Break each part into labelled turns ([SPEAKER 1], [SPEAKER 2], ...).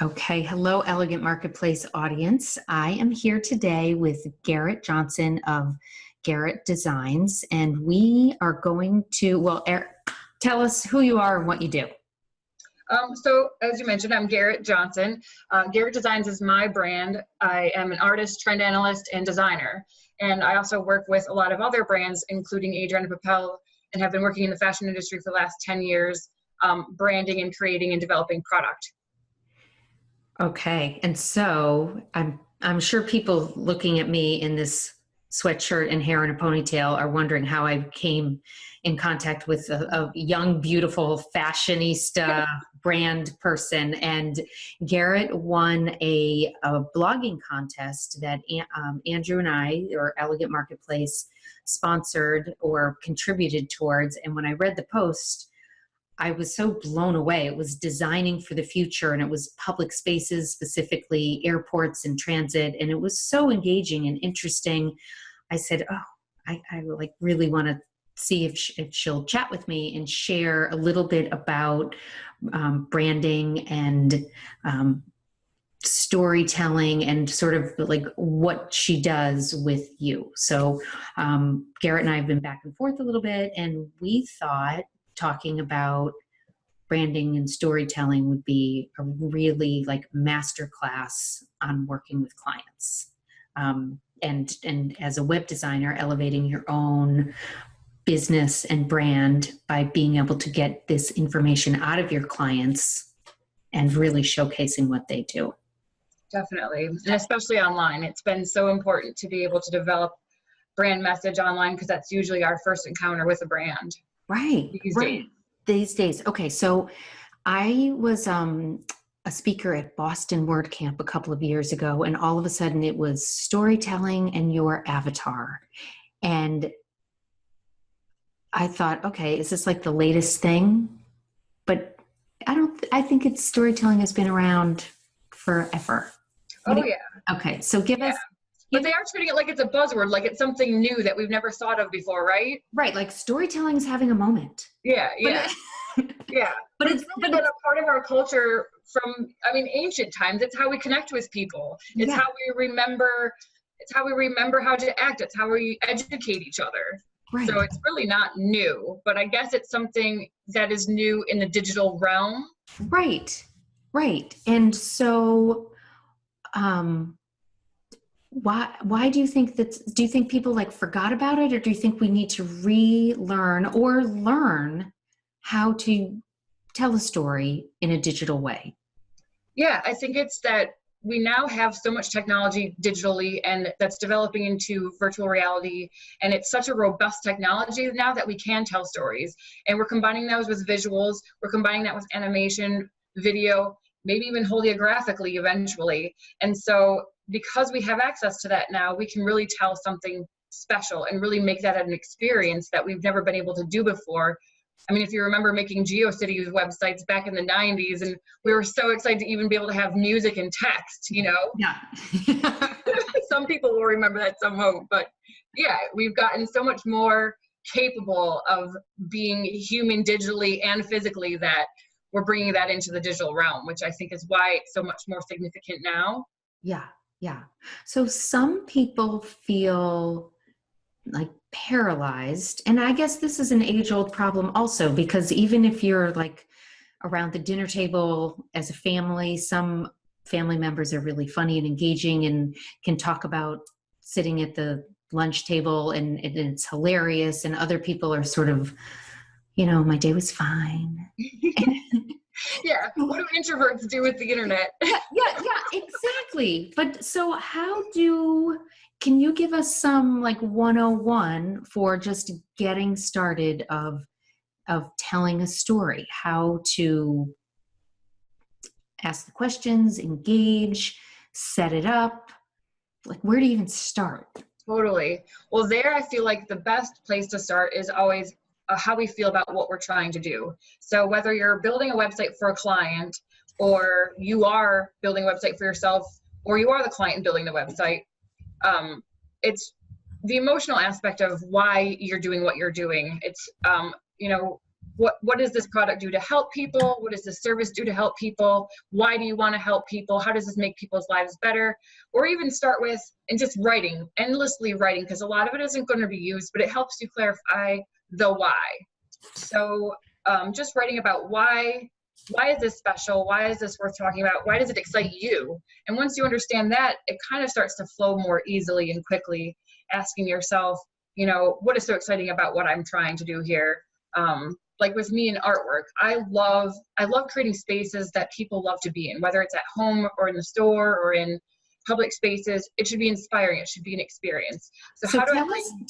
[SPEAKER 1] Okay, hello, Elegant Marketplace audience. I am here today with Garrett Johnson of Garrett Designs, and we are going to, tell us who you are and what you do.
[SPEAKER 2] So as you mentioned, I'm Garrett Johnson. Garrett Designs is my brand. I am an artist, trend analyst, and designer. And I also work with a lot of other brands, including Adriana Papel, and have been working in the fashion industry for the last 10 years, branding and creating and developing product.
[SPEAKER 1] Okay, and so I'm sure people looking at me in this sweatshirt and hair in a ponytail are wondering how I came in contact with a young, beautiful fashionista brand person. And Garrett won a blogging contest that Andrew and I, or Elegant Marketplace, sponsored or contributed towards. And when I read the post, I was so blown away. It was designing for the future, and it was public spaces, specifically airports and transit. And it was so engaging and interesting. I said, I like really want to see if she'll chat with me and share a little bit about branding and storytelling and sort of like what she does with you. So Garrett and I have been back and forth a little bit, and we thought talking about branding and storytelling would be a really like masterclass on working with clients. And as a web designer, elevating your own business and brand by being able to get this information out of your clients and really showcasing what they do.
[SPEAKER 2] Definitely, and especially online. It's been so important to be able to develop brand message online because that's usually our first encounter with a brand.
[SPEAKER 1] Right. These days. Okay. So I was a speaker at Boston WordCamp a couple of years ago, and all of a sudden it was storytelling and your avatar. And I thought, okay, is this like the latest thing? But I think it's storytelling has been around forever.
[SPEAKER 2] Yeah.
[SPEAKER 1] Okay. So give us.
[SPEAKER 2] But they are treating it like it's a buzzword, like it's something new that we've never thought of before, right?
[SPEAKER 1] Right, like storytelling is having a moment.
[SPEAKER 2] Yeah. Yeah. But it's really been a part of our culture from, ancient times. It's how we connect with people. It's how we remember. It's how we remember how to act. It's how we educate each other.
[SPEAKER 1] Right.
[SPEAKER 2] So it's really not new, but I guess it's something that is new in the digital realm.
[SPEAKER 1] Right. And so, why do you think do you think people like forgot about it, or do you think we need to relearn or learn how to tell a story in a digital way?
[SPEAKER 2] Yeah, I think it's that we now have so much technology digitally, and that's developing into virtual reality. And it's such a robust technology now that we can tell stories, and we're combining those with visuals. We're combining that with animation, video, maybe even holographically eventually. And so because we have access to that now, we can really tell something special and really make that an experience that we've never been able to do before. If you remember making GeoCities websites back in the 90s, and we were so excited to even be able to have music and text,
[SPEAKER 1] Yeah.
[SPEAKER 2] Some people will remember that, some won't. But yeah, we've gotten so much more capable of being human digitally and physically that we're bringing that into the digital realm, which I think is why it's so much more significant now.
[SPEAKER 1] Yeah. So some people feel like paralyzed. And I guess this is an age-old problem also, because even if you're like around the dinner table as a family, some family members are really funny and engaging and can talk about sitting at the lunch table and it's hilarious. And other people are sort of, my day was fine.
[SPEAKER 2] Yeah, what do introverts do with the internet?
[SPEAKER 1] Yeah, exactly. But so can you give us some like 101 for just getting started of telling a story, how to ask the questions, engage, set it up, like where do you even start?
[SPEAKER 2] Totally. Well, there I feel like the best place to start is always how we feel about what we're trying to do. So whether you're building a website for a client, or you are building a website for yourself, or you are the client building the website, it's the emotional aspect of why you're doing what you're doing. It's, what does this product do to help people? What does this service do to help people? Why do you want to help people? How does this make people's lives better? Or even start with, and just writing, endlessly writing, because a lot of it isn't going to be used, but it helps you clarify the why. So just writing about why is this special? Why is this worth talking about? Why does it excite you? And once you understand that, it kind of starts to flow more easily and quickly, asking yourself, what is so exciting about what I'm trying to do here? Like with me in artwork, I love creating spaces that people love to be in, whether it's at home or in the store or in public spaces. It should be inspiring. It should be an experience.
[SPEAKER 1] So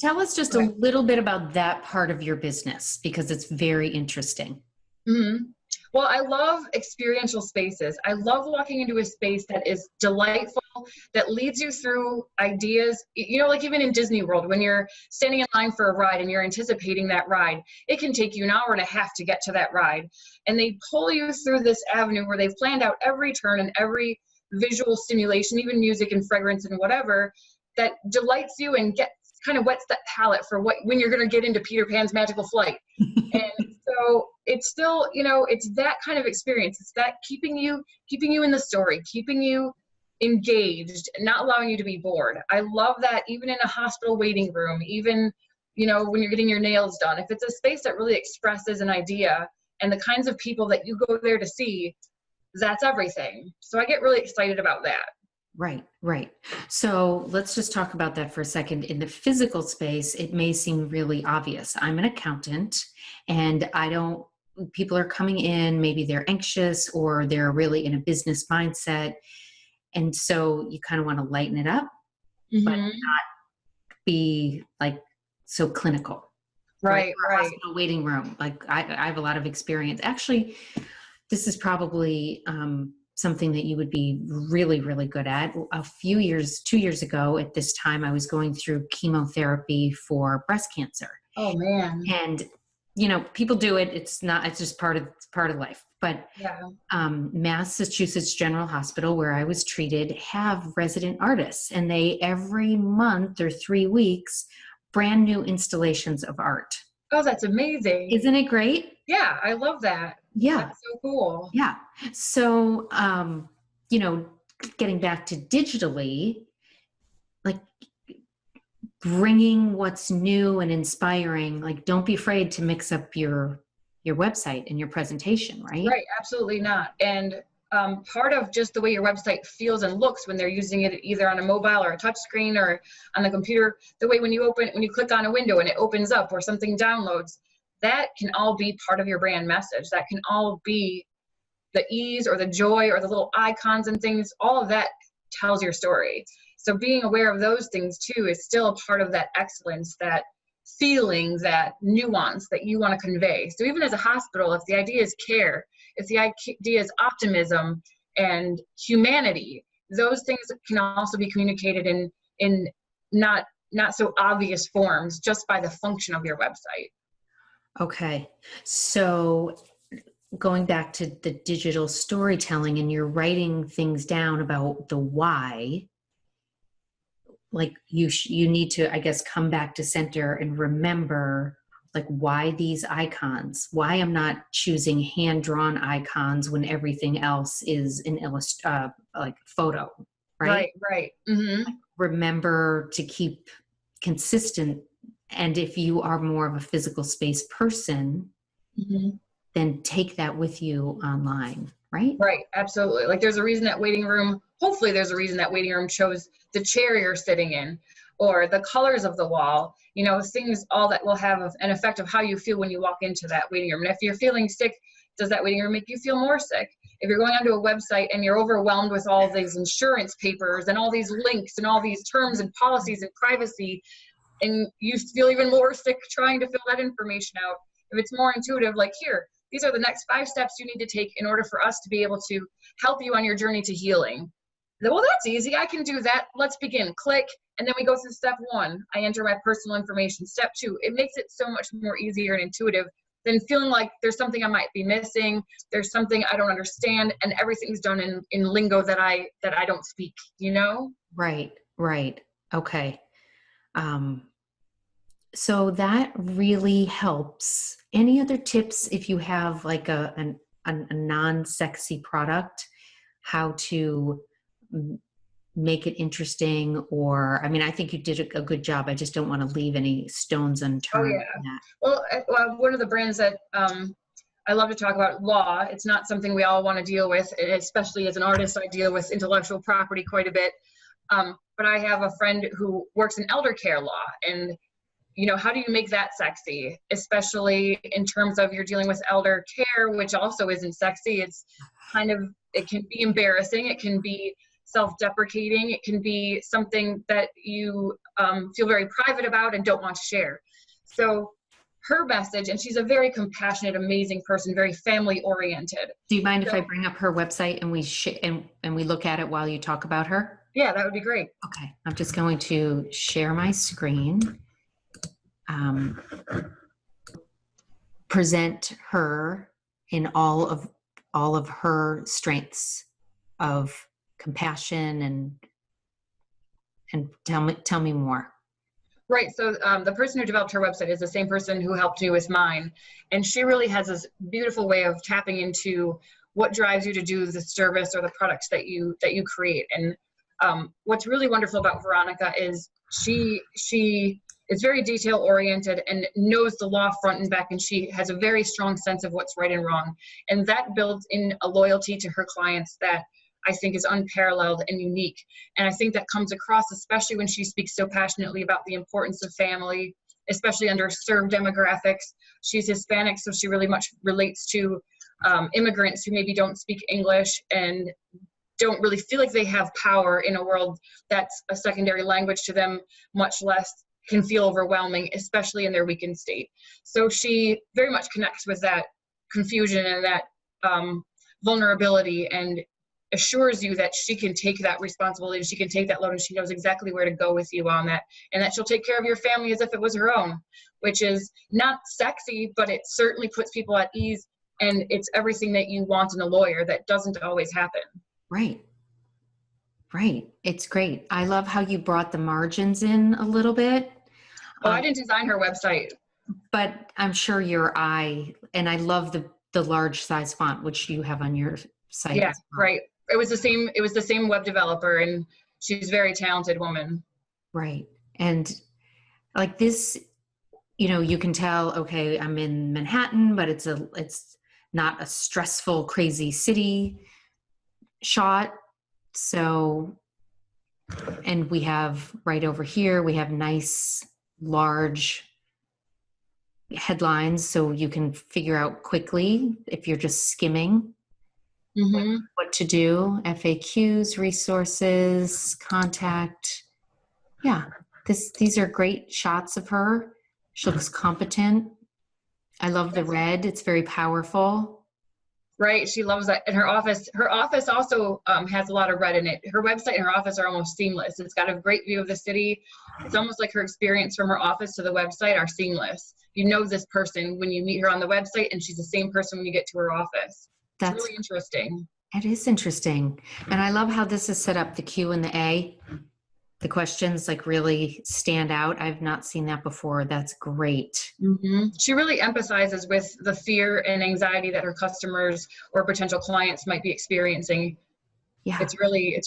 [SPEAKER 1] tell us just a little bit about that part of your business, because it's very interesting.
[SPEAKER 2] Mm-hmm. Well, I love experiential spaces. I love walking into a space that is delightful, that leads you through ideas. Like even in Disney World, when you're standing in line for a ride and you're anticipating that ride, it can take you an hour and a half to get to that ride. And they pull you through this avenue where they've planned out every turn and every visual stimulation, even music and fragrance and whatever, that delights you and kind of whets that palate for when you're going to get into Peter Pan's magical flight. And so it's still, it's that kind of experience. It's that keeping you in the story, keeping you engaged, not allowing you to be bored. I love that even in a hospital waiting room, even, when you're getting your nails done, if it's a space that really expresses an idea and the kinds of people that you go there to see, that's everything. So I get really excited about that.
[SPEAKER 1] Right. So let's just talk about that for a second. In the physical space, it may seem really obvious. I'm an accountant and people are coming in, maybe they're anxious or they're really in a business mindset. And so you kind of want to lighten it up, but not be like so clinical.
[SPEAKER 2] Right.
[SPEAKER 1] Hospital waiting room. Like I have a lot of experience. Actually, this is probably, something that you would be really, really good at. 2 years ago at this time, I was going through chemotherapy for breast cancer.
[SPEAKER 2] Oh man.
[SPEAKER 1] And, people do it. It's just part of life. But Massachusetts General Hospital, where I was treated, have resident artists, and they every month or 3 weeks, brand new installations of art.
[SPEAKER 2] Oh, that's amazing.
[SPEAKER 1] Isn't it great?
[SPEAKER 2] Yeah, I love that.
[SPEAKER 1] Yeah.
[SPEAKER 2] That's so cool.
[SPEAKER 1] Yeah. So, getting back to digitally, like bringing what's new and inspiring, like don't be afraid to mix up your website and your presentation, right?
[SPEAKER 2] Right. Absolutely not. And part of just the way your website feels and looks when they're using it either on a mobile or a touch screen or on the computer, the way when you click on a window and it opens up or something downloads, that can all be part of your brand message. That can all be the ease or the joy or the little icons and things. All of that tells your story. So being aware of those things too is still a part of that excellence, that feeling, that nuance that you want to convey. So even as a hospital, if the idea is care, if the idea is optimism and humanity, those things can also be communicated in not so obvious forms just by the function of your website.
[SPEAKER 1] Okay. So going back to the digital storytelling, and you're writing things down about the why, like you need to, I guess, come back to center and remember like why these icons, why I'm not choosing hand-drawn icons when everything else is an like photo, right?
[SPEAKER 2] Right. Mm-hmm.
[SPEAKER 1] Remember to keep consistent. And if you are more of a physical space person, then take that with you online, right?
[SPEAKER 2] Right, absolutely. Like there's a reason that waiting room, hopefully there's a reason that waiting room chose the chair you're sitting in or the colors of the wall, things all that will have an effect of how you feel when you walk into that waiting room. And if you're feeling sick, does that waiting room make you feel more sick? If you're going onto a website and you're overwhelmed with all these insurance papers and all these links and all these terms and policies and privacy, and you feel even more sick trying to fill that information out. If it's more intuitive, like here, these are the next 5 steps you need to take in order for us to be able to help you on your journey to healing. Well, that's easy. I can do that. Let's begin. Click. And then we go through step 1. I enter my personal information. Step 2. It makes it so much more easier and intuitive than feeling like there's something I might be missing. There's something I don't understand. And everything's done in lingo that I don't speak,
[SPEAKER 1] Right. Okay. So that really helps. Any other tips if you have like a non-sexy product, how to make it interesting? Or, I mean, I think you did a good job. I just don't want to leave any stones
[SPEAKER 2] Oh
[SPEAKER 1] unturned
[SPEAKER 2] yeah.
[SPEAKER 1] in that.
[SPEAKER 2] Well, one of the brands that I love to talk about, Law. It's not something we all want to deal with, especially as an artist. I deal with intellectual property quite a bit. But I have a friend who works in elder care law, and how do you make that sexy, especially in terms of you're dealing with elder care, which also isn't sexy. It's it can be embarrassing. It can be self-deprecating. It can be something that you feel very private about and don't want to share. So her message, and she's a very compassionate, amazing person, very family oriented.
[SPEAKER 1] Do you mind if
[SPEAKER 2] So,
[SPEAKER 1] I bring up her website and and we look at it while you talk about her?
[SPEAKER 2] yeah, that would be great.
[SPEAKER 1] Okay, I'm just going to share my screen. Present her in all of her strengths of compassion, and tell me more.
[SPEAKER 2] Right. So the person who developed her website is the same person who helped me with mine. And she really has this beautiful way of tapping into what drives you to do the service or the products that you create. And what's really wonderful about Veronica is she is very detail oriented and knows the law front and back, and she has a very strong sense of what's right and wrong. And that builds in a loyalty to her clients that I think is unparalleled and unique. And I think that comes across, especially when she speaks so passionately about the importance of family, especially underserved demographics. She's Hispanic, so she really much relates to immigrants who maybe don't speak English and don't really feel like they have power in a world that's a secondary language to them, much less can feel overwhelming, especially in their weakened state. So she very much connects with that confusion and that vulnerability, and assures you that she can take that responsibility and she can take that load, and she knows exactly where to go with you on that, and that she'll take care of your family as if it was her own, which is not sexy, but it certainly puts people at ease, and it's everything that you want in a lawyer that doesn't always happen.
[SPEAKER 1] Right. It's great. I love how you brought the margins in a little bit.
[SPEAKER 2] Oh, I didn't design her website,
[SPEAKER 1] but I'm sure your eye, and I love the large size font, which you have on your site.
[SPEAKER 2] Yeah, right. It was the same web developer, and she's a very talented woman.
[SPEAKER 1] Right. And like this, you can tell, okay, I'm in Manhattan, but it's not a stressful, crazy city shot. So, and we have right over here, we have nice, large headlines, so you can figure out quickly if you're just skimming what to do. FAQs, resources, contact. Yeah, these are great shots of her. She looks competent. I love the red. It's very powerful.
[SPEAKER 2] Right, she loves that. And her office also has a lot of red in it. Her website and her office are almost seamless. It's got a great view of the city. It's almost like her experience from her office to the website are seamless. You know this person when you meet her on the website, and she's the same person when you get to her office. It's really interesting.
[SPEAKER 1] It is interesting. And I love how this is set up, the Q and the A. The questions like really stand out. I've not seen that before. That's great.
[SPEAKER 2] She really emphasizes with the fear and anxiety that her customers or potential clients might be experiencing. Yeah, it's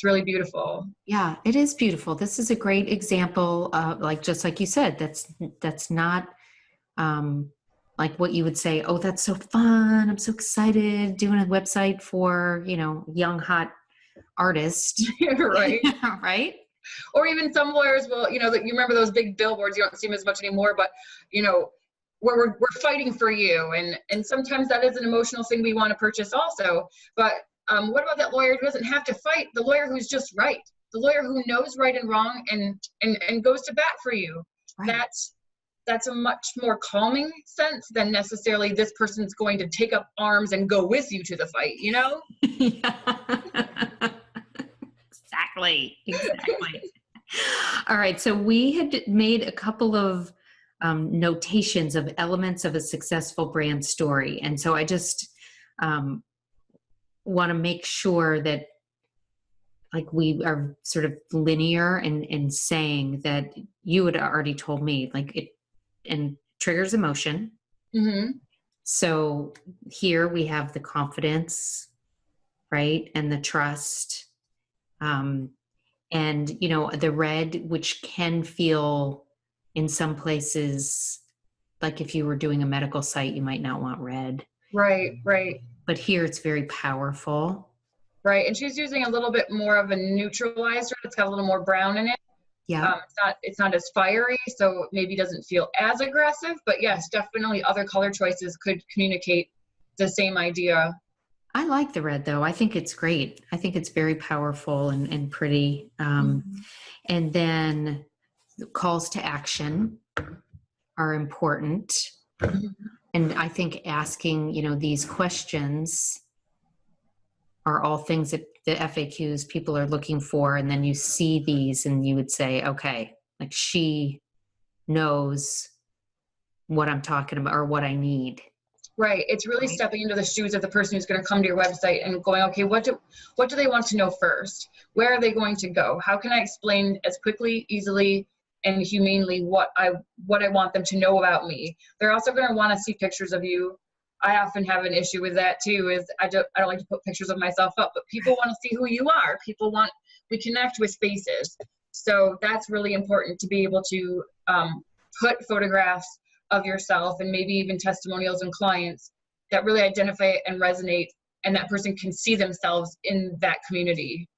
[SPEAKER 2] really beautiful.
[SPEAKER 1] Yeah, it is beautiful. This is a great example of, like, just like you said, that's not like what you would say, oh, that's so fun, I'm so excited doing a website for, young hot artist.
[SPEAKER 2] Right.
[SPEAKER 1] Right.
[SPEAKER 2] Or even some lawyers will, you remember those big billboards, you don't see them as much anymore, but we're fighting for you. And sometimes that is an emotional thing we want to purchase also. But what about that lawyer who doesn't have to fight? The lawyer who's just right. The lawyer who knows right and wrong and goes to bat for you. Right. That's a much more calming sense than necessarily this person's going to take up arms and go with you to the fight,
[SPEAKER 1] Yeah. Exactly. All right. So we had made a couple of notations of elements of a successful brand story. And so I just want to make sure that like we are sort of linear in saying that you had already told me, like and triggers emotion.
[SPEAKER 2] Mm-hmm.
[SPEAKER 1] So here we have the confidence, right? And the trust. And, you know, the red, which can feel in some places, like if you were doing a medical site, you might not want red.
[SPEAKER 2] Right, right.
[SPEAKER 1] But here it's very powerful.
[SPEAKER 2] Right, and she's using a little bit more of a neutralized red. It's got a little more brown in it.
[SPEAKER 1] Yeah.
[SPEAKER 2] It's not as fiery, so maybe doesn't feel as aggressive. But yes, definitely other color choices could communicate the same idea.
[SPEAKER 1] I like the red though. I think it's great. I think it's very powerful and pretty. And then the calls to action are important. And I think asking, you know, these questions are all things that the FAQs people are looking for. And then you see these and you would say, okay, like she knows what I'm talking about or what I need.
[SPEAKER 2] Right. It's really stepping into the shoes of the person who's going to come to your website and going, okay, what do they want to know first? Where are they going to go? How can I explain as quickly, easily, and humanely what I want them to know about me? They're also going to want to see pictures of you. I often have an issue with that too, is I don't like to put pictures of myself up, but people want to see who you are. We connect with faces. So that's really important to be able to put photographs of yourself and maybe even testimonials and clients that really identify and resonate, and that person can see themselves in that community.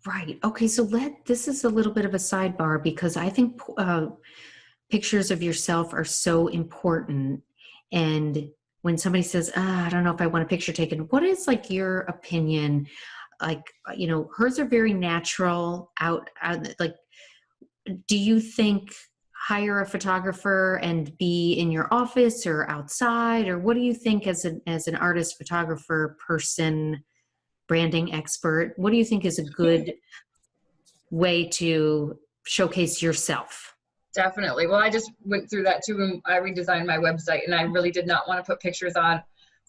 [SPEAKER 1] Right. Okay. So this is a little bit of a sidebar because I think pictures of yourself are so important. And when somebody says, I don't know if I want a picture taken, what is like your opinion? Like, you know, hers are very natural out like, do you think hire a photographer and be in your office or outside? Or what do you think as an artist, photographer, person, branding expert, what do you think is a good way to showcase yourself?
[SPEAKER 2] Definitely. Well, I just went through that too when I redesigned my website, and I really did not want to put pictures on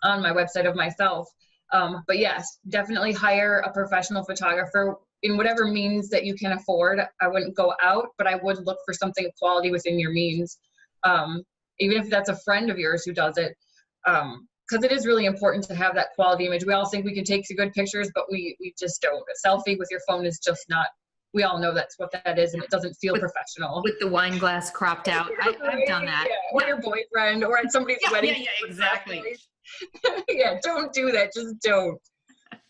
[SPEAKER 2] my website of myself. But yes, definitely hire a professional photographer in whatever means that you can afford. I wouldn't go out, but I would look for something of quality within your means. Even if that's a friend of yours who does it. Because it is really important to have that quality image. We all think we can take some good pictures, but we just don't. A selfie with your phone is just not, we all know that's what that is, and it doesn't feel professional.
[SPEAKER 1] With the wine glass cropped out. I've done that.
[SPEAKER 2] Yeah. Or your boyfriend, or at somebody's wedding.
[SPEAKER 1] Yeah, exactly.
[SPEAKER 2] Yeah, don't do that. Just don't.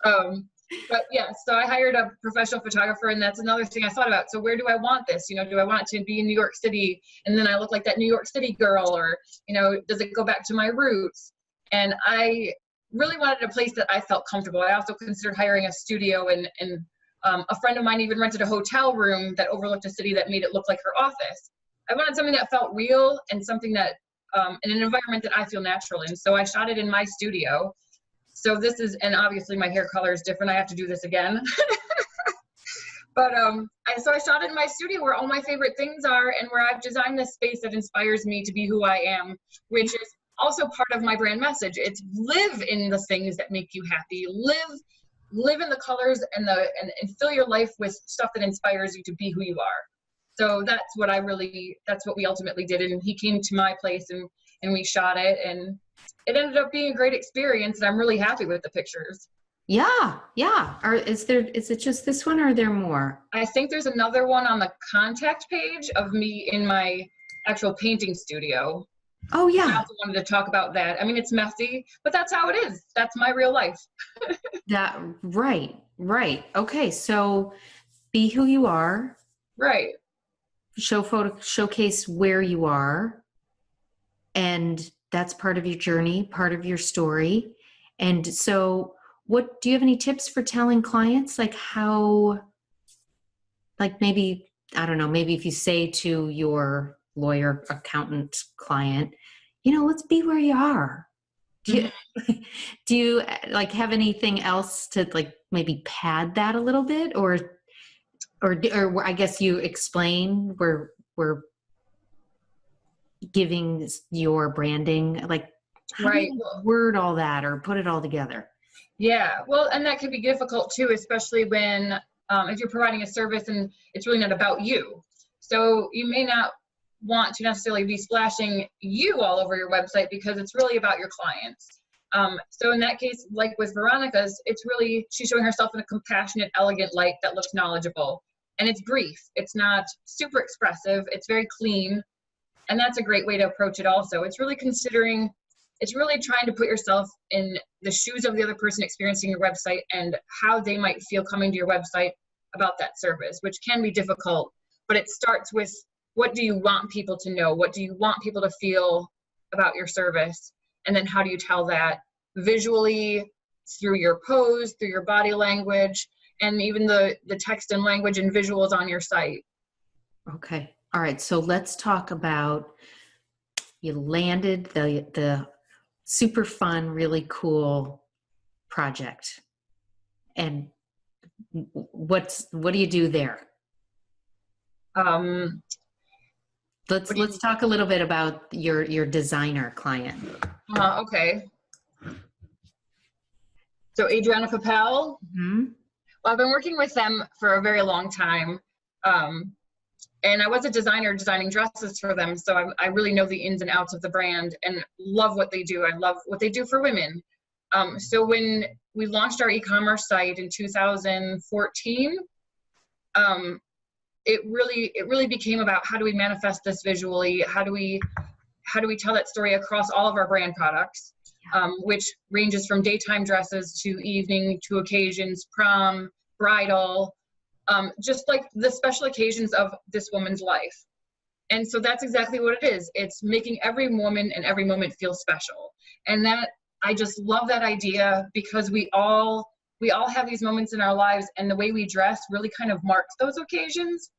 [SPEAKER 2] But yeah, so I hired a professional photographer, and that's another thing I thought about. So where do I want this? You know, do I want it to be in New York City, and then I look like that New York City girl, or, you know, does it go back to my roots? And I really wanted a place that I felt comfortable. I also considered hiring a studio, and a friend of mine even rented a hotel room that overlooked a city that made it look like her office. I wanted something that felt real and something that, in an environment that I feel natural in. So I shot it in my studio. So this is, and obviously my hair color is different. I have to do this again. But so I shot it in my studio where all my favorite things are, and where I've designed this space that inspires me to be who I am, which is also part of my brand message. It's live in the things that make you happy. Live in the colors and fill your life with stuff that inspires you to be who you are. So that's what we ultimately did. And he came to my place and we shot it, and it ended up being a great experience, and I'm really happy with the pictures. Yeah. Is it just this one, or are there more? I think there's another one on the contact page of me in my actual painting studio. Oh yeah. I also wanted to talk about that. I mean, it's messy, but that's how it is. That's my real life. Right. Okay. So be who you are. Right. Showcase where you are. And that's part of your journey, part of your story. And so do you have any tips for telling clients, like how, like maybe, I don't know, maybe if you say to your lawyer, accountant client, you know, let's be where you are. Do you like have anything else to like maybe pad that a little bit, or I guess you explain where we're giving your branding, like how do you word all that or put it all together? Yeah, well, and that can be difficult too, especially when if you're providing a service and it's really not about you. So you may not want to necessarily be splashing you all over your website because it's really about your clients. So in that case, like with Veronica's, it's really, she's showing herself in a compassionate, elegant light that looks knowledgeable. And it's brief. It's not super expressive. It's very clean. And that's a great way to approach it also. It's really trying to put yourself in the shoes of the other person experiencing your website and how they might feel coming to your website about that service, which can be difficult. But it starts with, what do you want people to know? What do you want people to feel about your service? And then how do you tell that visually, through your pose, through your body language, and even the text and language and visuals on your site.
[SPEAKER 1] Okay. All right. So let's talk about, you landed the super fun, really cool project. And what do you do there? Let's talk a little bit about your designer client.
[SPEAKER 2] Okay. So Adriana Papel.
[SPEAKER 1] Mm-hmm.
[SPEAKER 2] Well, I've been working with them for a very long time. And I was a designer designing dresses for them. So I really know the ins and outs of the brand and love what they do. I love what they do for women. So when we launched our e-commerce site in 2014, it really became about, how do we manifest this visually? How do we tell that story across all of our brand products, which ranges from daytime dresses to evening to occasions, prom, bridal, just like the special occasions of this woman's life. And so that's exactly what it is. It's making every woman and every moment feel special. And that, I just love that idea, because we all have these moments in our lives, and the way we dress really kind of marks those occasions.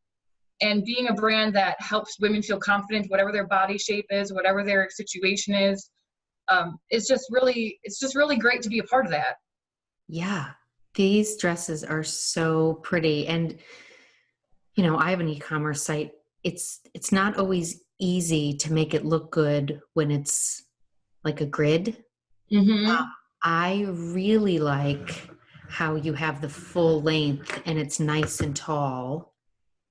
[SPEAKER 2] And being a brand that helps women feel confident, whatever their body shape is, whatever their situation is, it's just really great to be a part of that.
[SPEAKER 1] Yeah. These dresses are so pretty. And, I have an e-commerce site. It's not always easy to make it look good when it's like a grid.
[SPEAKER 2] Mm-hmm.
[SPEAKER 1] I really like how you have the full length and it's nice and tall.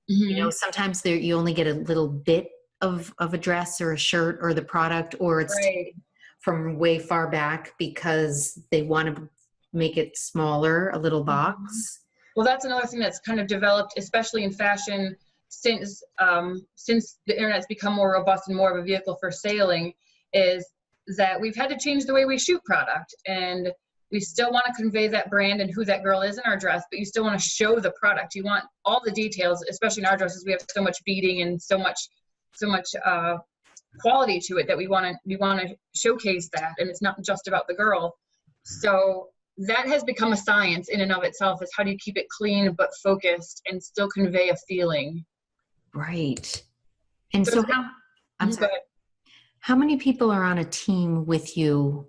[SPEAKER 2] Mm-hmm.
[SPEAKER 1] Sometimes you only get a little bit of a dress or a shirt or the product, or it's
[SPEAKER 2] right
[SPEAKER 1] from way far back because they want to make it smaller, a little box.
[SPEAKER 2] Mm-hmm. Well, that's another thing that's kind of developed, especially in fashion, since the internet's become more robust and more of a vehicle for sailing, is that we've had to change the way we shoot product. And we still want to convey that brand and who that girl is in our dress, but you still want to show the product. You want all the details, especially in our dresses. We have so much beading and so much quality to it that we want to showcase that, and it's not just about the girl. So that has become a science in and of itself, is how do you keep it clean but focused and still convey a feeling.
[SPEAKER 1] Right. And so how many people are on a team with you?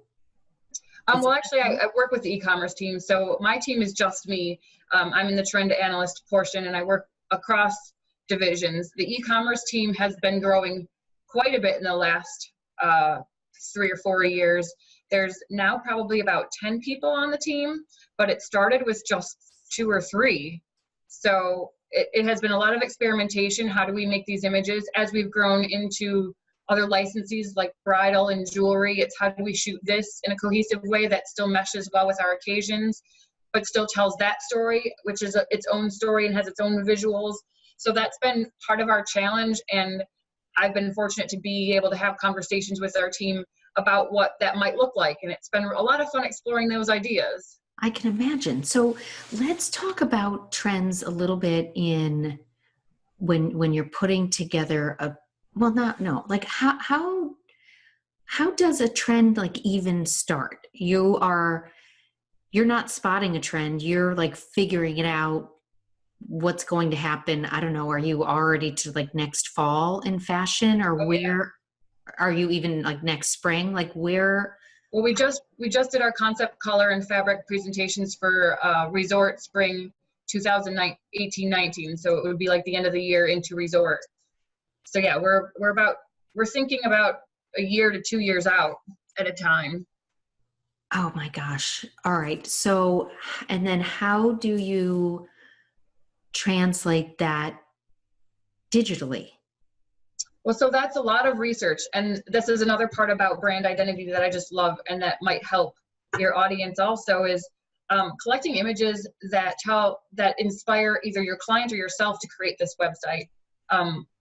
[SPEAKER 2] Well, actually, I work with the e-commerce team. So my team is just me. I'm in the trend analyst portion, and I work across divisions. The e-commerce team has been growing quite a bit in the last 3 or 4 years. There's now probably about 10 people on the team, but it started with just 2 or 3. So it has been a lot of experimentation. How do we make these images? As we've grown into other licensees like bridal and jewelry, it's how do we shoot this in a cohesive way that still meshes well with our occasions, but still tells that story, which is its own story and has its own visuals. So that's been part of our challenge, and I've been fortunate to be able to have conversations with our team about what that might look like, and it's been a lot of fun exploring those ideas.
[SPEAKER 1] I can imagine. So let's talk about trends a little bit in when you're putting together how does a trend like even start? You're not spotting a trend, you're like figuring it out, what's going to happen. I don't know, are you already to like next fall in fashion, or where are you even like next spring? Like where?
[SPEAKER 2] Well, we just did our concept color and fabric presentations for resort spring 2018-19. So it would be like the end of the year into resort. So yeah, we're thinking about a year to 2 years out at a time.
[SPEAKER 1] Oh my gosh. All right. So, and then how do you translate that digitally?
[SPEAKER 2] Well, so that's a lot of research. And this is another part about brand identity that I just love and that might help your audience also is collecting images that inspire either your client or yourself to create this website.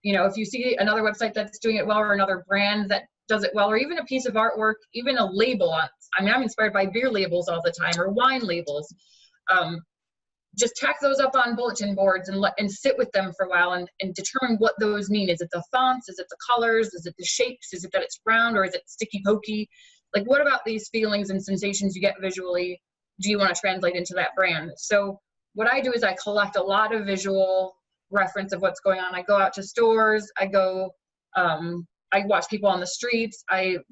[SPEAKER 2] If you see another website that's doing it well or another brand that does it well, or even a piece of artwork, even a label. I'm inspired by beer labels all the time or wine labels. Just tack those up on bulletin boards and sit with them for a while and determine what those mean. Is it the fonts? Is it the colors? Is it the shapes? Is it that it's round or is it sticky pokey? Like, what about these feelings and sensations you get visually do you want to translate into that brand? So what I do is I collect a lot of visual reference of what's going on. I go out to stores. I watch people on the streets.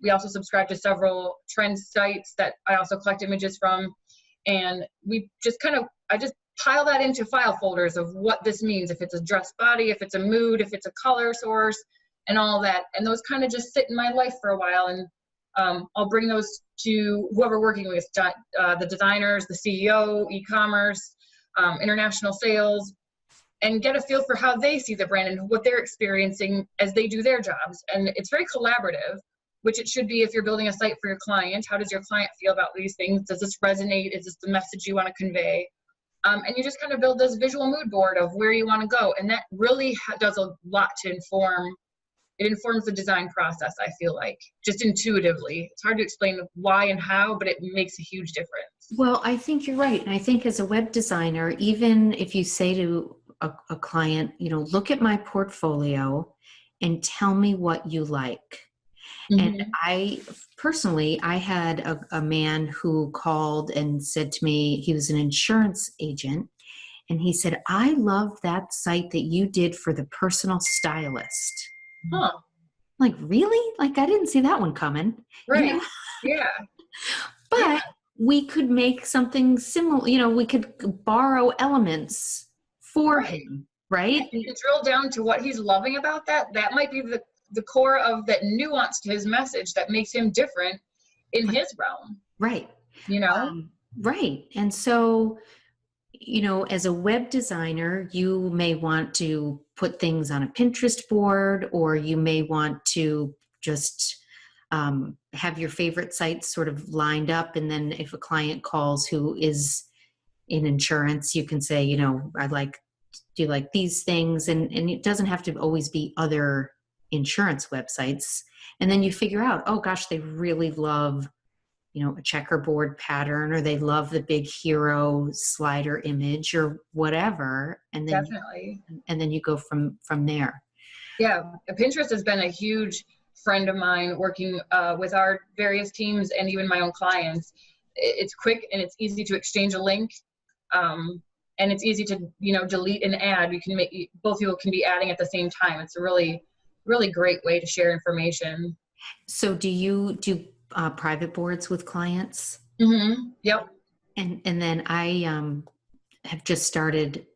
[SPEAKER 2] We also subscribe to several trend sites that I also collect images from. And I just pile that into file folders of what this means, if it's a dress body, if it's a mood, if it's a color source, and all that. And those kind of just sit in my life for a while. And I'll bring those to whoever working with, the designers, the CEO, e-commerce, international sales, and get a feel for how they see the brand and what they're experiencing as they do their jobs. And it's very collaborative, which it should be if you're building a site for your client. How does your client feel about these things? Does this resonate? Is this the message you want to convey? And you just kind of build this visual mood board of where you want to go. And that really does a lot to it informs the design process, I feel like, just intuitively. It's hard to explain why and how, but it makes a huge difference.
[SPEAKER 1] Well, I think you're right. And I think as a web designer, even if you say to a client, look at my portfolio and tell me what you like. Mm-hmm. And I had a man who called and said to me, he was an insurance agent, and he said, I love that site that you did for the personal stylist.
[SPEAKER 2] Huh.
[SPEAKER 1] Like, really? Like, I didn't see that one coming.
[SPEAKER 2] Right. Yeah.
[SPEAKER 1] But we could make something similar, we could borrow elements for him, right?
[SPEAKER 2] And you can drill down to what he's loving about that. That might be the core of that nuance to his message that makes him different in his realm.
[SPEAKER 1] Right.
[SPEAKER 2] Right.
[SPEAKER 1] And so, as a web designer, you may want to put things on a Pinterest board, or you may want to just have your favorite sites sort of lined up. And then if a client calls who is in insurance, you can say, do you like these things? And it doesn't have to always be other insurance websites. And then you figure out, oh gosh, they really love, a checkerboard pattern, or they love the big hero slider image or whatever. And then
[SPEAKER 2] definitely.
[SPEAKER 1] And then you go from there.
[SPEAKER 2] Yeah. Pinterest has been a huge friend of mine working with our various teams and even my own clients. It's quick and it's easy to exchange a link. And it's easy to, delete and add. Both people can be adding at the same time. It's a really, really great way to share information.
[SPEAKER 1] So do you do private boards with clients?
[SPEAKER 2] Mm-hmm. Yep.
[SPEAKER 1] And then I have just started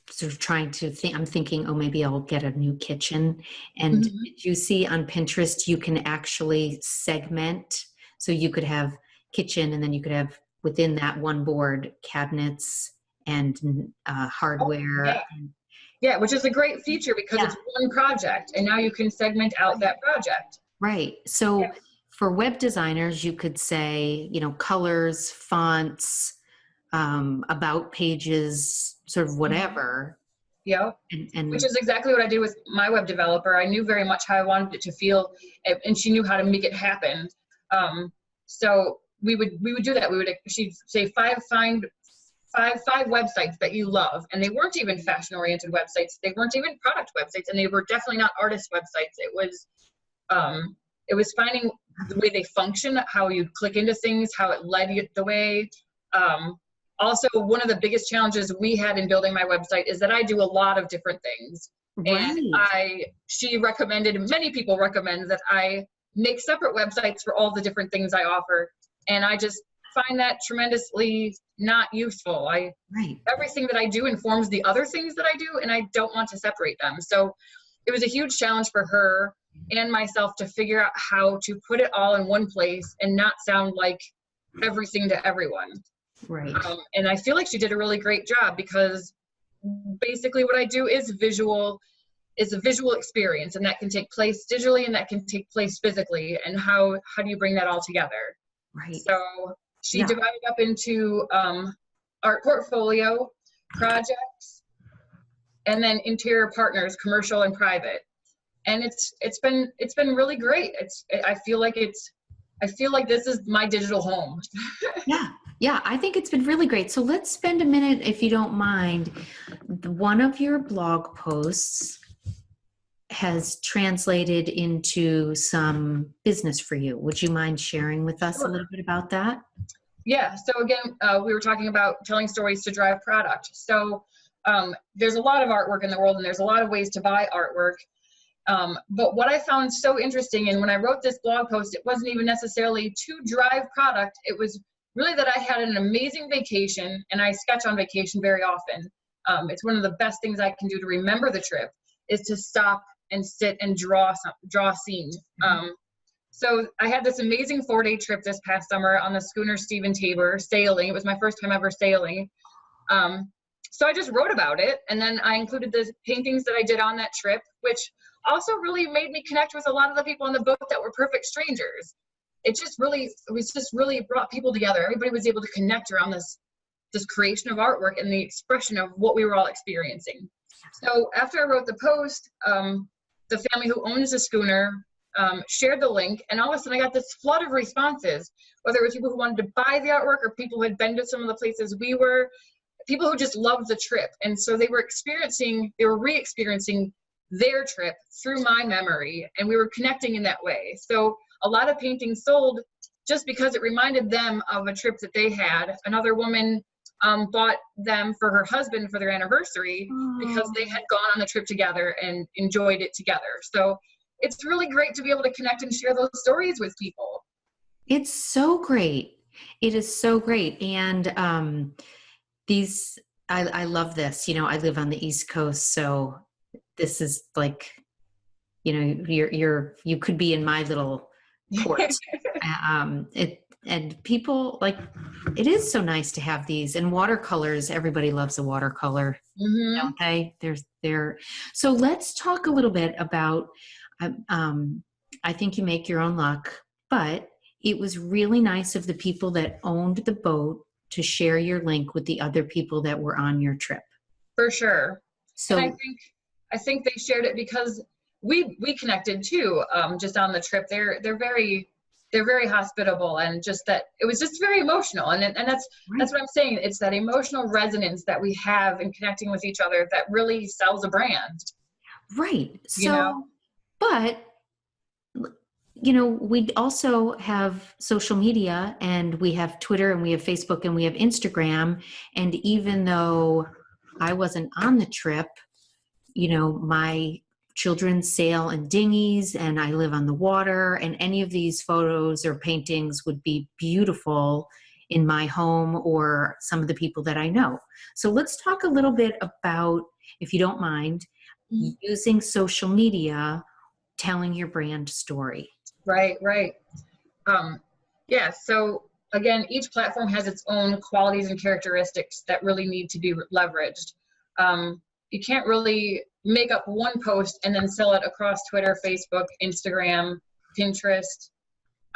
[SPEAKER 1] sort of trying to think, I'm thinking, maybe I'll get a new kitchen. And did you see on Pinterest, you can actually segment. So you could have kitchen, and then you could have within that one board cabinets and hardware.
[SPEAKER 2] Oh, yeah, which is a great feature because it's one project, and now you can segment out that project.
[SPEAKER 1] Right. So for web designers, you could say, colors, fonts, about pages, sort of whatever.
[SPEAKER 2] Yeah. And which is exactly what I did with my web developer. I knew very much how I wanted it to feel, and she knew how to make it happen. So we would do that. She'd say five websites that you love, and they weren't even fashion-oriented websites. They weren't even product websites, and they were definitely not artist websites. It was finding the way they function, how you click into things, how it led you the way. Also, one of the biggest challenges we had in building my website is that I do a lot of different things. Right. And many people recommend that I make separate websites for all the different things I offer. And I just find that tremendously not useful. Everything that I do informs the other things that I do, and I don't want to separate them. So it was a huge challenge for her and myself to figure out how to put it all in one place and not sound like everything to everyone.
[SPEAKER 1] Right.
[SPEAKER 2] And I feel like she did a really great job, because basically what I do is visual. is a visual experience, and that can take place digitally and that can take place physically. And how do you bring that all together?
[SPEAKER 1] Right.
[SPEAKER 2] So she divided up into art portfolio, projects, and then interior partners, commercial and private. And it's been really great. I feel like this is my digital home.
[SPEAKER 1] Yeah, I think it's been really great. So let's spend a minute, if you don't mind. One of your blog posts has translated into some business for you. Would you mind sharing with us a little bit about that?
[SPEAKER 2] Yeah. So again, we were talking about telling stories to drive product. So there's a lot of artwork in the world, and there's a lot of ways to buy artwork. But what I found so interesting, and when I wrote this blog post, it wasn't even necessarily to drive product. It was really that I had an amazing vacation, and I sketch on vacation very often. It's one of the best things I can do to remember the trip is to stop and sit and draw scenes. So I had this amazing 4-day trip this past summer on the schooner Stephen Tabor sailing. It was my first time ever sailing. So I just wrote about it, and then I included the paintings that I did on that trip, which also really made me connect with a lot of the people in the book that were perfect strangers. It was just really brought people together. Everybody was able to connect around this creation of artwork and the expression of what we were all experiencing. So after I wrote the post, the family who owns the schooner shared the link, and all of a sudden I got this flood of responses, whether it was people who wanted to buy the artwork or people who had been to some of the places we were, people who just loved the trip. And so they were re-experiencing their trip through my memory, and we were connecting in that way. So a lot of paintings sold just because it reminded them of a trip that they had. Another woman bought them for her husband for their anniversary because they had gone on the trip together and enjoyed it together. So it's really great to be able to connect and share those stories with people.
[SPEAKER 1] It's so great. It is so great. And I love this. You know, I live on the East Coast, so this is like, you know, you could be in my little port. And people like, it is so nice to have these, and watercolors. Everybody loves a watercolor, don't they? So let's talk a little bit about, I think you make your own luck, but it was really nice of the people that owned the boat to share your link with the other people that were on your trip.
[SPEAKER 2] For sure.
[SPEAKER 1] So
[SPEAKER 2] and I think they shared it because we connected too, just on the trip. They're very hospitable, and just that it was just very emotional. And that's what I'm saying. It's that emotional resonance that we have in connecting with each other that really sells a brand.
[SPEAKER 1] Right. So, but you know, we also have social media, and we have Twitter, and we have Facebook, and we have Instagram. And even though I wasn't on the trip, you know, my children sail in dinghies, and I live on the water, and any of these photos or paintings would be beautiful in my home or some of the people that I know. So let's talk a little bit about, if you don't mind, using social media, telling your brand story.
[SPEAKER 2] Right. Yeah. So again, each platform has its own qualities and characteristics that really need to be leveraged. You can't really make up one post and then sell it across Twitter, Facebook, Instagram, Pinterest,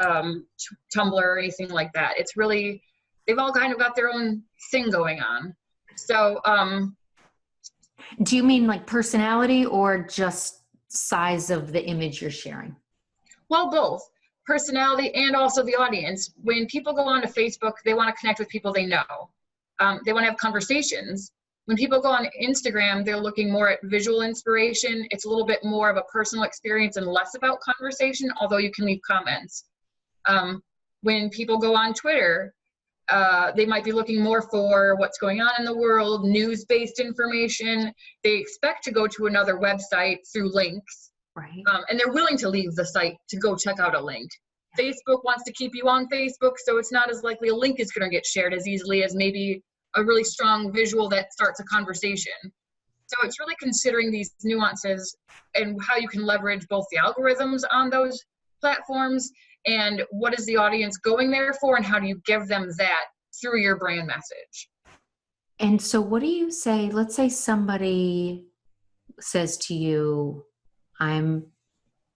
[SPEAKER 2] Tumblr, or anything like that. It's really, they've all kind of got their own thing going on. So,
[SPEAKER 1] do you mean like personality or just size of the image you're sharing?
[SPEAKER 2] Well, both. Personality and also the audience. When people go onto Facebook, they want to connect with people they know. They want to have conversations. When people go on Instagram, they're looking more at visual inspiration. It's a little bit more of a personal experience and less about conversation, although you can leave comments. When people go on Twitter, they might be looking more for what's going on in the world, news-based information. They expect to go to another website through links.
[SPEAKER 1] Right.
[SPEAKER 2] And they're willing to leave the site to go check out a link. Facebook wants to keep you on Facebook, so it's not as likely a link is going to get shared as easily as maybe a really strong visual that starts a conversation. So it's really considering these nuances and how you can leverage both the algorithms on those platforms and what is the audience going there for, and how do you give them that through your brand message.
[SPEAKER 1] And so what do you say, let's say somebody says to you, I'm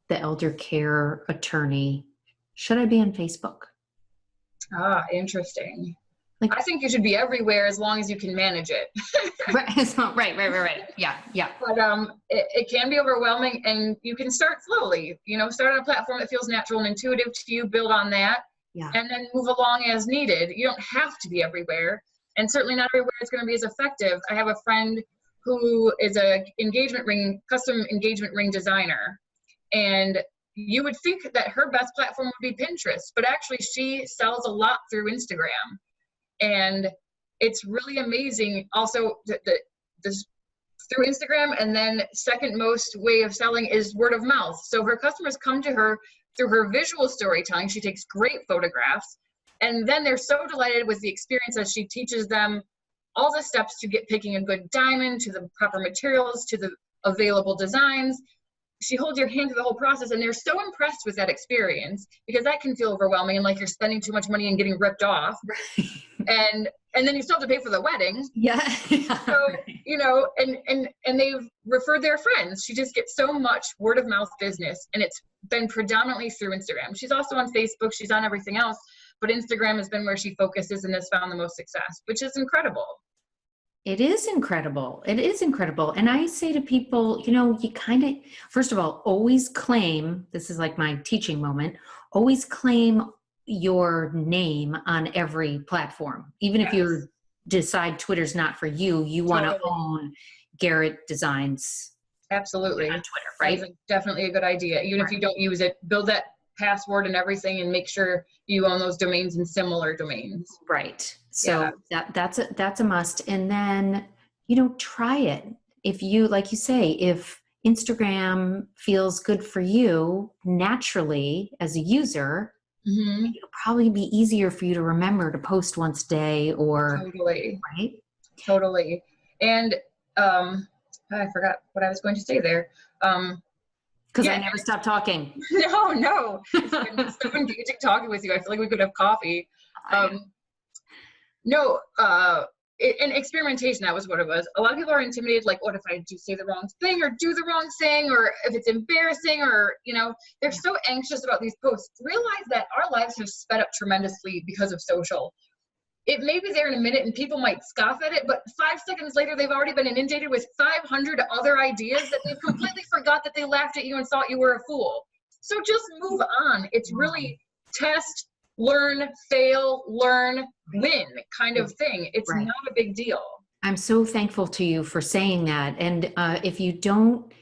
[SPEAKER 1] the elder care attorney, should I be on Facebook?
[SPEAKER 2] Ah, interesting.
[SPEAKER 1] Like,
[SPEAKER 2] I think you should be everywhere as long as you can manage it.
[SPEAKER 1] right. Yeah.
[SPEAKER 2] But it can be overwhelming, and you can start slowly. Start on a platform that feels natural and intuitive to you, build on that,
[SPEAKER 1] Yeah.
[SPEAKER 2] and then move along as needed. You don't have to be everywhere, and certainly not everywhere is going to be as effective. I have a friend who is a custom engagement ring designer, and you would think that her best platform would be Pinterest, but actually she sells a lot through Instagram. And it's really amazing also this through Instagram. And then second most way of selling is word of mouth. So her customers come to her through her visual storytelling. She takes great photographs, and then they're so delighted with the experience as she teaches them all the steps to picking a good diamond, to the proper materials, to the available designs. She holds your hand through the whole process, and they're so impressed with that experience, because that can feel overwhelming and like you're spending too much money and getting ripped off. And then you still have to pay for the wedding.
[SPEAKER 1] Yeah.
[SPEAKER 2] So, and they've referred their friends. She just gets so much word of mouth business, and it's been predominantly through Instagram. She's also on Facebook. She's on everything else, but Instagram has been where she focuses and has found the most success, which is incredible.
[SPEAKER 1] It is incredible. It is incredible. And I say to people, you kind of, first of all, always claim, this is like my teaching moment, always claim your name on every platform. Even if you decide Twitter's not for you, you want to own Garrett Designs.
[SPEAKER 2] Absolutely.
[SPEAKER 1] On Twitter, right?
[SPEAKER 2] That's definitely a good idea. Even if you don't use it, build that password and everything, and make sure you own those domains and similar domains.
[SPEAKER 1] Right. So that's a must. And then, try it. If you, like you say, if Instagram feels good for you naturally as a user, it'll probably be easier for you to remember to post once a day or
[SPEAKER 2] totally.
[SPEAKER 1] Right.
[SPEAKER 2] Totally. And I forgot what I was going to say there.
[SPEAKER 1] Because I never stop talking.
[SPEAKER 2] No. It's been so engaging talking with you. I feel like we could have coffee. And experimentation, that was what it was. A lot of people are intimidated, like, what if I do say the wrong thing or do the wrong thing, or if it's embarrassing, or, they're so anxious about these posts. Realize that our lives have sped up tremendously because of social. It may be there in a minute and people might scoff at it, but 5 seconds later, they've already been inundated with 500 other ideas that they've completely forgot that they laughed at you and thought you were a fool. So just move on. It's really test, learn, fail, learn, win kind of thing. It's not a big deal.
[SPEAKER 1] I'm so thankful to you for saying that. And if you don't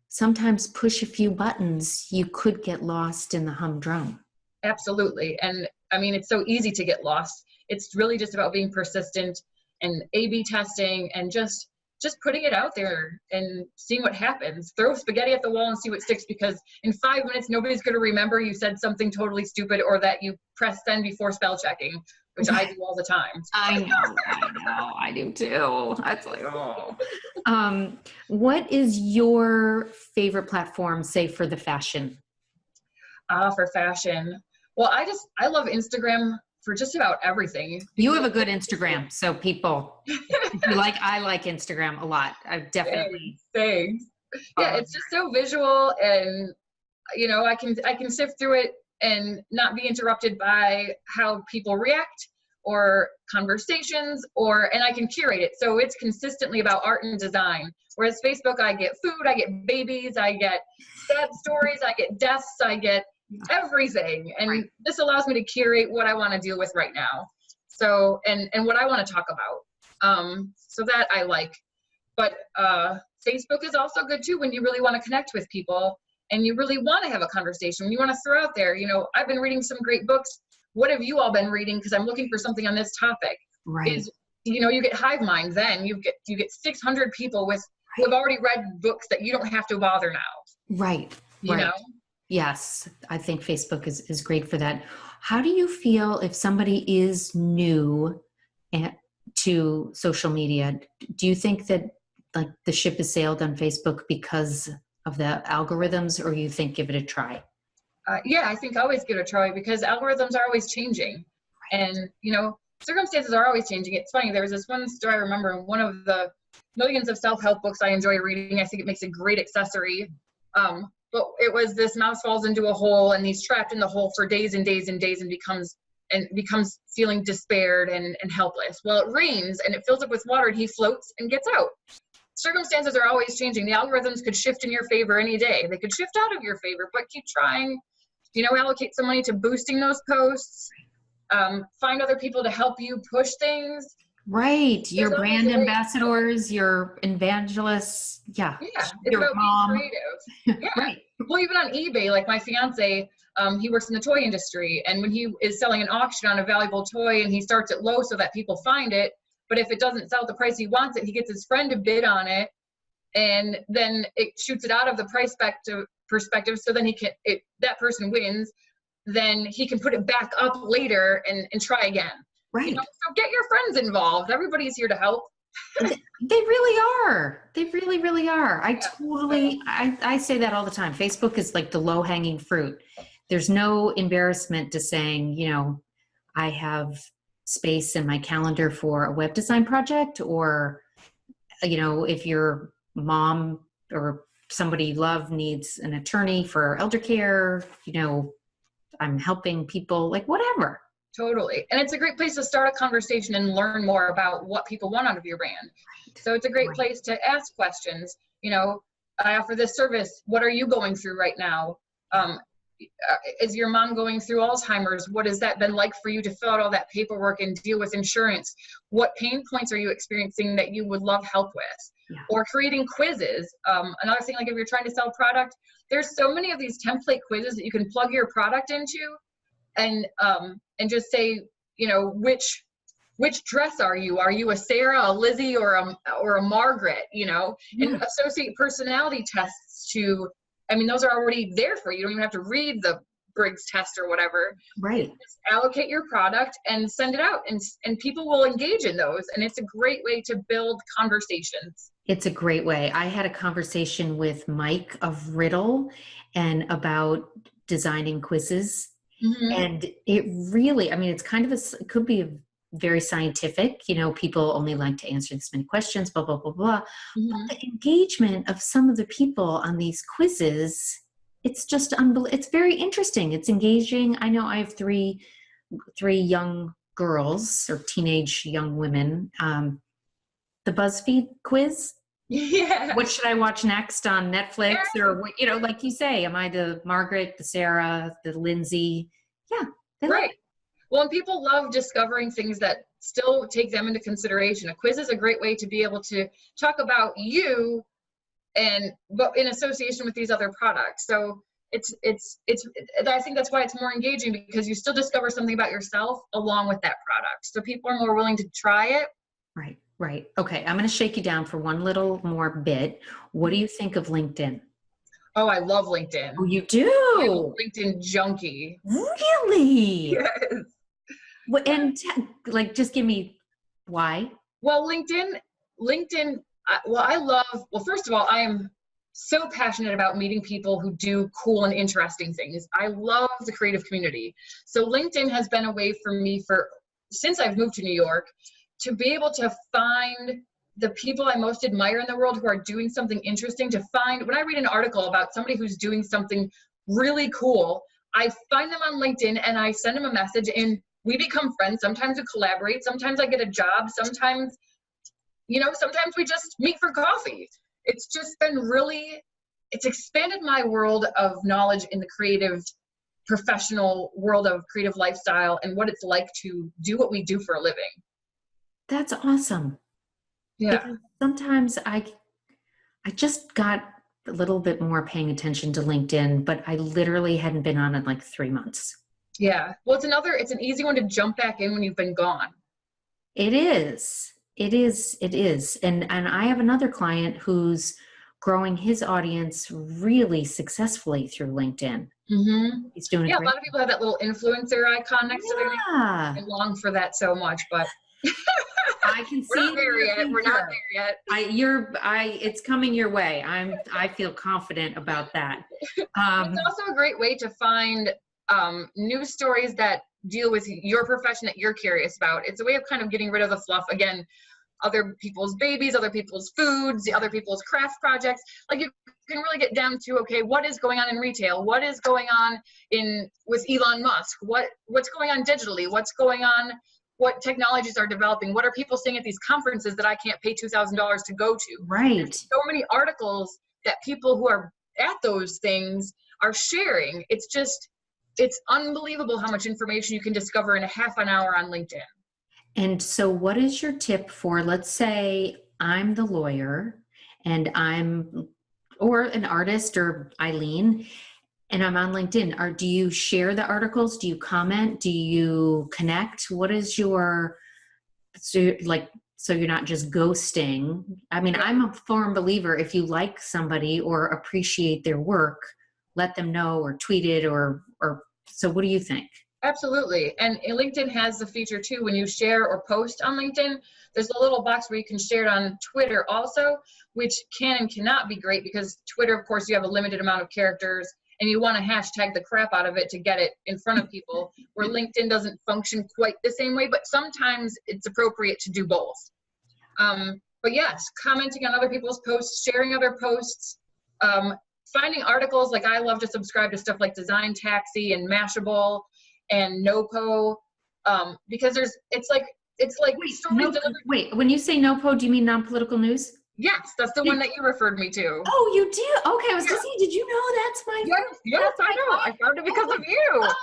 [SPEAKER 1] sometimes push a few buttons, you could get lost in the humdrum.
[SPEAKER 2] Absolutely. And I mean, it's so easy to get lost. It's really just about being persistent and A/B testing and just putting it out there and seeing what happens. Throw spaghetti at the wall and see what sticks, because in 5 minutes, nobody's going to remember you said something totally stupid or that you pressed send before spell checking, which I do all the time.
[SPEAKER 1] I know. I do too. That's like, oh. What is your favorite platform, say, for the fashion?
[SPEAKER 2] For fashion. Well, I love Instagram for just about everything.
[SPEAKER 1] You have a good Instagram, so people, I like Instagram a lot. I've definitely.
[SPEAKER 2] Thanks. Yeah, it's just so visual, and I can sift through it and not be interrupted by how people react or conversations, and I can curate it. So it's consistently about art and design. Whereas Facebook, I get food, I get babies, I get sad stories, I get deaths, I get everything. And this allows me to curate what I want to deal with right now. So, and what I want to talk about. So that I like. But Facebook is also good too when you really want to connect with people and you really want to have a conversation. When you want to throw out there, I've been reading some great books. What have you all been reading? Because I'm looking for something on this topic.
[SPEAKER 1] Right.
[SPEAKER 2] You get hive mind. Then you get 600 people who have already read books that you don't have to bother now.
[SPEAKER 1] Right.
[SPEAKER 2] You know?
[SPEAKER 1] Yes, I think Facebook is great for that. How do you feel if somebody is new to social media? Do you think that like the ship has sailed on Facebook because of the algorithms, or you think give it a try?
[SPEAKER 2] Yeah, I think always give it a try, because algorithms are always changing. And, circumstances are always changing. It's funny, there was this one story I remember, one of the millions of self-help books I enjoy reading. I think it makes a great accessory. But it was this mouse falls into a hole and he's trapped in the hole for days and days and days and becomes feeling despaired and helpless. Well, it rains and it fills up with water and he floats and gets out. Circumstances are always changing. The algorithms could shift in your favor any day. They could shift out of your favor, but keep trying. Allocate some money to boosting those posts. Find other people to help you push things.
[SPEAKER 1] Right. Your brand ambassadors, your evangelists. Yeah.
[SPEAKER 2] Yeah. It's
[SPEAKER 1] your
[SPEAKER 2] about
[SPEAKER 1] mom.
[SPEAKER 2] being creative. Yeah.
[SPEAKER 1] Right.
[SPEAKER 2] Well, even on eBay, like my fiance, he works in the toy industry, and when he is selling an auction on a valuable toy and he starts it low so that people find it, but if it doesn't sell at the price he wants it, he gets his friend to bid on it, and then it shoots it out of the price perspective, so then that person wins, then he can put it back up later and try again.
[SPEAKER 1] Right.
[SPEAKER 2] So get your friends involved. Everybody's here to help.
[SPEAKER 1] They really are. They really, really are. I say that all the time. Facebook is like the low hanging fruit. There's no embarrassment to saying, I have space in my calendar for a web design project, or, if your mom or somebody you love needs an attorney for elder care, I'm helping people, like whatever.
[SPEAKER 2] Totally. And it's a great place to start a conversation and learn more about what people want out of your brand. So it's a great place to ask questions. I offer this service. What are you going through right now? Is your mom going through Alzheimer's? What has that been like for you to fill out all that paperwork and deal with insurance? What pain points are you experiencing that you would love help with? Yeah. Or creating quizzes. Another thing, like if you're trying to sell product, there's so many of these template quizzes that you can plug your product into, and just say, which dress are you? Are you a Sarah, a Lizzie, or a Margaret? And associate personality tests to. Those are already there for you. You don't even have to read the Briggs test or whatever.
[SPEAKER 1] Right.
[SPEAKER 2] Just allocate your product and send it out, and people will engage in those. And it's a great way to build conversations.
[SPEAKER 1] It's a great way. I had a conversation with Mike of Riddle and about designing quizzes. Mm-hmm. And it really, it's kind of it could be very scientific, people only like to answer this many questions, blah, blah, blah, blah. Mm-hmm. But the engagement of some of the people on these quizzes, it's just it's very interesting. It's engaging. I know I have three young girls, or teenage young women. The BuzzFeed quiz.
[SPEAKER 2] Yeah.
[SPEAKER 1] What should I watch next on Netflix? Or, like you say, am I the Margaret, the Sarah, the Lindsay? Yeah.
[SPEAKER 2] Right. Well, and people love discovering things that still take them into consideration. A quiz is a great way to be able to talk about you, but in association with these other products. So it's I think that's why it's more engaging, because you still discover something about yourself along with that product. So people are more willing to try it.
[SPEAKER 1] Right. Okay. I'm going to shake you down for one little more bit. What do you think of LinkedIn?
[SPEAKER 2] Oh, I love LinkedIn.
[SPEAKER 1] Oh, you do?
[SPEAKER 2] I'm a LinkedIn junkie.
[SPEAKER 1] Really?
[SPEAKER 2] Yes.
[SPEAKER 1] And just give me why.
[SPEAKER 2] Well, LinkedIn, first of all, I am so passionate about meeting people who do cool and interesting things. I love the creative community. So LinkedIn has been a way for me since I've moved to New York, to be able to find the people I most admire in the world who are doing something interesting. When I read an article about somebody who's doing something really cool, I find them on LinkedIn and I send them a message, and we become friends. Sometimes we collaborate. Sometimes I get a job. Sometimes we just meet for coffee. It's just been it's expanded my world of knowledge in the creative, professional world of creative lifestyle and what it's like to do what we do for a living.
[SPEAKER 1] That's awesome.
[SPEAKER 2] Yeah.
[SPEAKER 1] Because sometimes I just got a little bit more paying attention to LinkedIn, but I literally hadn't been on it like 3 months.
[SPEAKER 2] Yeah. Well, it's an easy one to jump back in when you've been gone.
[SPEAKER 1] It is. And I have another client who's growing his audience really successfully through LinkedIn.
[SPEAKER 2] Mm-hmm.
[SPEAKER 1] He's doing
[SPEAKER 2] a lot of people have that little influencer icon next to their name. I long for that so much, but
[SPEAKER 1] I can see
[SPEAKER 2] We're not there yet.
[SPEAKER 1] It's coming your way. I feel confident about that.
[SPEAKER 2] It's also a great way to find news stories that deal with your profession that you're curious about. It's a way of kind of getting rid of the fluff. Again, other people's babies, other people's foods, the other people's craft projects. Like you can really get down to, okay, what is going on in retail? What is going on with Elon Musk? What's going on digitally? What's going on? What technologies are developing? What are people saying at these conferences that I can't pay $2,000 to go to?
[SPEAKER 1] Right.
[SPEAKER 2] There's so many articles that people who are at those things are sharing. It's unbelievable how much information you can discover in a half an hour on LinkedIn.
[SPEAKER 1] And so what is your tip for, let's say I'm the lawyer and or an artist or Eileen, and I'm on LinkedIn. Do you share the articles? Do you comment? Do you connect? What is so you're not just ghosting? I mean, I'm a firm believer, if you like somebody or appreciate their work, let them know or tweet it or so what do you think?
[SPEAKER 2] Absolutely. And LinkedIn has the feature too, when you share or post on LinkedIn, there's a little box where you can share it on Twitter also, which can and cannot be great because Twitter, of course, you have a limited amount of characters and you want to hashtag the crap out of it to get it in front of people, where LinkedIn doesn't function quite the same way, but sometimes it's appropriate to do both. But yes, commenting on other people's posts, sharing other posts, finding articles. Like I love to subscribe to stuff like Design Taxi and Mashable and NoPo, because it's like
[SPEAKER 1] Wait, when you say NoPo, do you mean non-political news?
[SPEAKER 2] Yes, that's the one that you referred me to.
[SPEAKER 1] Oh, you did? Okay, I was just saying, did you know that's my...
[SPEAKER 2] Yes, I know. I found it because of you.
[SPEAKER 1] Oh,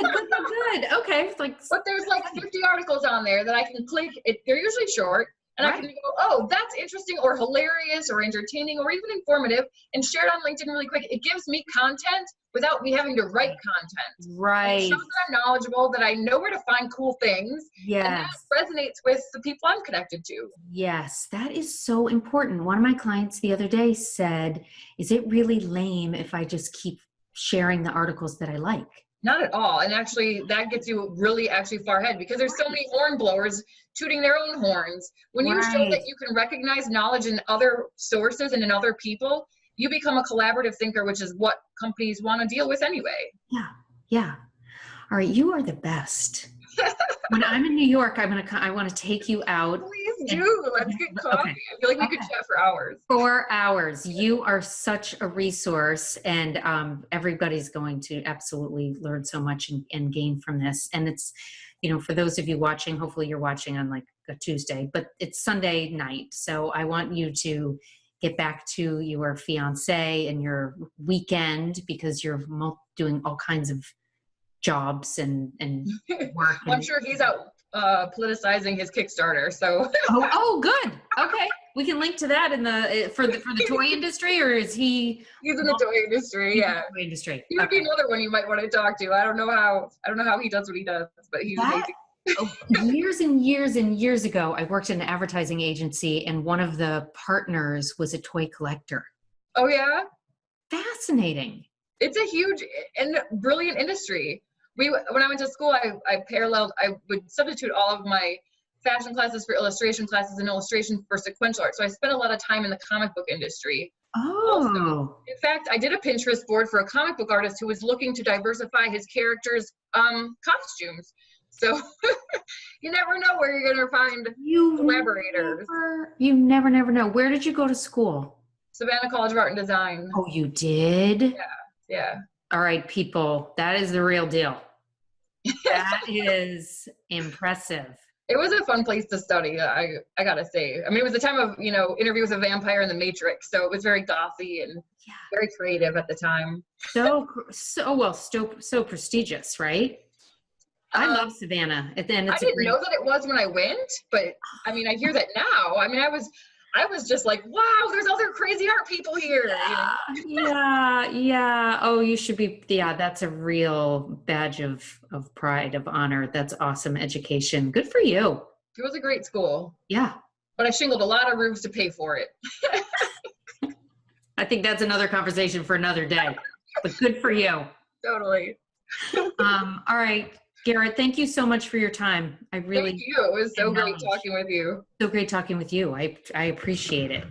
[SPEAKER 1] good. Okay.
[SPEAKER 2] But there's like 50 articles on there that I can click. They're usually short. And I can go, oh, that's interesting or hilarious or entertaining or even informative, and share it on LinkedIn really quick. It gives me content without me having to write content.
[SPEAKER 1] Right.
[SPEAKER 2] And it shows that I'm knowledgeable, that I know where to find cool things.
[SPEAKER 1] Yes.
[SPEAKER 2] And that resonates with the people I'm connected to.
[SPEAKER 1] Yes, that is so important. One of my clients the other day said, is it really lame if I just keep sharing the articles that I like?
[SPEAKER 2] Not at all. And actually, that gets you really actually far ahead, because there's so many horn blowers tooting their own horns. When you show that you can recognize knowledge in other sources and in other people, you become a collaborative thinker, which is what companies want to deal with anyway.
[SPEAKER 1] Yeah. All right, you are the best. When I'm in New York, I want to take you out.
[SPEAKER 2] Please do. Let's get coffee. Okay. I feel like we could chat for hours. 4
[SPEAKER 1] hours. You are such a resource, and everybody's going to absolutely learn so much and gain from this. And it's, for those of you watching, hopefully you're watching on like a Tuesday, but it's Sunday night. So I want you to get back to your fiance and your weekend, because you're doing all kinds of jobs and work.
[SPEAKER 2] I'm sure he's out politicizing his Kickstarter. So.
[SPEAKER 1] oh, good. Okay, we can link to that for the toy industry, or is he?
[SPEAKER 2] He's in the toy industry. Yeah.
[SPEAKER 1] Toy industry.
[SPEAKER 2] He would be another one you might want to talk to. I don't know how he does what he does, but he's amazing.
[SPEAKER 1] Years and years and years ago, I worked in an advertising agency, and one of the partners was a toy collector.
[SPEAKER 2] Oh yeah.
[SPEAKER 1] Fascinating.
[SPEAKER 2] It's a huge and brilliant industry. When I went to school, I would substitute all of my fashion classes for illustration classes and illustration for sequential art. So I spent a lot of time in the comic book industry.
[SPEAKER 1] Oh.
[SPEAKER 2] Also, in fact, I did a Pinterest board for a comic book artist who was looking to diversify his characters' costumes. So you never know where you're going to find collaborators.
[SPEAKER 1] You never know. Where did you go to school?
[SPEAKER 2] Savannah College of Art and Design.
[SPEAKER 1] Oh, you did?
[SPEAKER 2] Yeah.
[SPEAKER 1] All right, people, that is the real deal. That is impressive.
[SPEAKER 2] It was a fun place to study, I gotta say. I mean, it was the time of, Interview with a Vampire and The Matrix, so it was very gothy and very creative at the time.
[SPEAKER 1] So prestigious, right? I love Savannah. I didn't
[SPEAKER 2] know that it was when I went, but I mean, I hear that now. I mean, I was just like, wow, there's other crazy art people here.
[SPEAKER 1] Yeah. Oh, you should be. Yeah, that's a real badge of pride, of honor. That's awesome education. Good for you.
[SPEAKER 2] It was a great school.
[SPEAKER 1] Yeah.
[SPEAKER 2] But I shingled a lot of roofs to pay for it.
[SPEAKER 1] I think that's another conversation for another day, but good for you.
[SPEAKER 2] Totally.
[SPEAKER 1] All right. Garrett, thank you so much for your time.
[SPEAKER 2] Thank you. It was so great talking with you.
[SPEAKER 1] So great talking with you. I appreciate it.